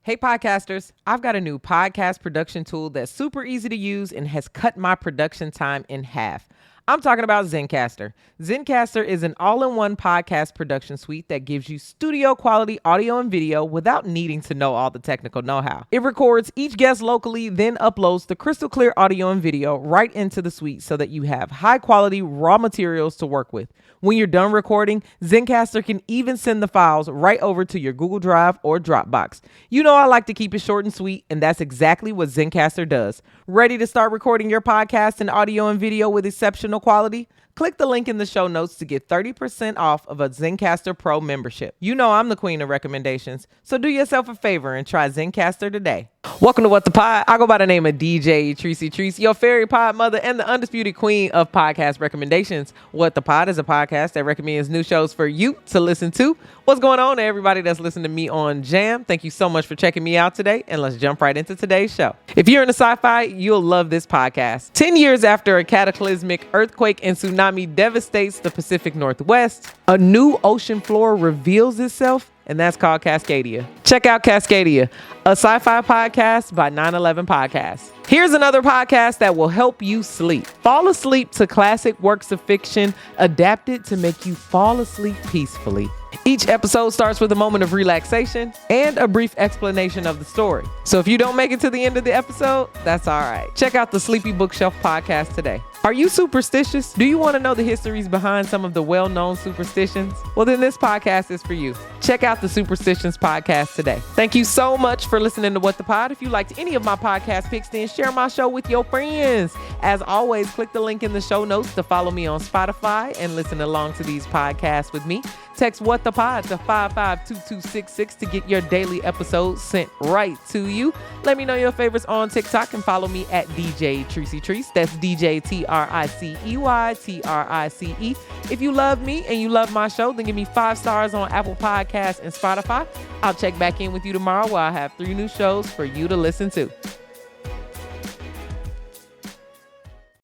Hey podcasters, I've got a new podcast production tool that's super easy to use and has cut my production time in half. I'm talking about Zencastr. Zencastr is an all-in-one podcast production suite that gives you studio quality audio and video without needing to know all the technical know-how. It records each guest locally, then uploads the crystal clear audio and video right into the suite so that you have high quality raw materials to work with. When you're done recording, Zencastr can even send the files right over to your Google Drive or Dropbox. You know I like to keep it short and sweet, and that's exactly what Zencastr does. Ready to start recording your podcast in audio and video with exceptional quality? Click the link in the show notes to get 30% off of a Zencastr Pro membership. You know I'm the queen of recommendations, so do yourself a favor and try Zencastr today. Welcome to What the Pod. I go by the name of DJ Treese, your fairy pod mother and the undisputed queen of podcast recommendations. What the Pod is a podcast that recommends new shows for you to listen to. What's going on to everybody that's listening to me on Jam? Thank you so much for checking me out today, and let's jump right into today's show. If you're into sci-fi, you'll love this podcast. 10 years after a cataclysmic earthquake and tsunami devastates the Pacific Northwest, a new ocean floor reveals itself, and that's called Cascadia. Check out Cascadia, a sci-fi podcast by 9/11 Podcasts. Here's another podcast that will help you sleep. Fall asleep to classic works of fiction adapted to make you fall asleep peacefully. Each episode starts with a moment of relaxation and a brief explanation of the story. So if you don't make it to the end of the episode, that's all right. Check out the Sleepy Bookshelf podcast today. Are you superstitious? Do you want to know the histories behind some of the well-known superstitions? Well, then this podcast is for you. Check out the Superstitions podcast today. Thank you so much for listening to What the Pod. If you liked any of my podcast picks, then share my show with your friends. As always, click the link in the show notes to follow me on Spotify and listen along to these podcasts with me. Text What the Pod to 552266 to get your daily episodes sent right to you. Let me know your favorites on TikTok and follow me at DJ Treese. That's DJ TRICEY. If you love me and you love my show, then give me 5 stars on Apple Podcasts and Spotify. I'll check back in with you tomorrow where I have 3 new shows for you to listen to.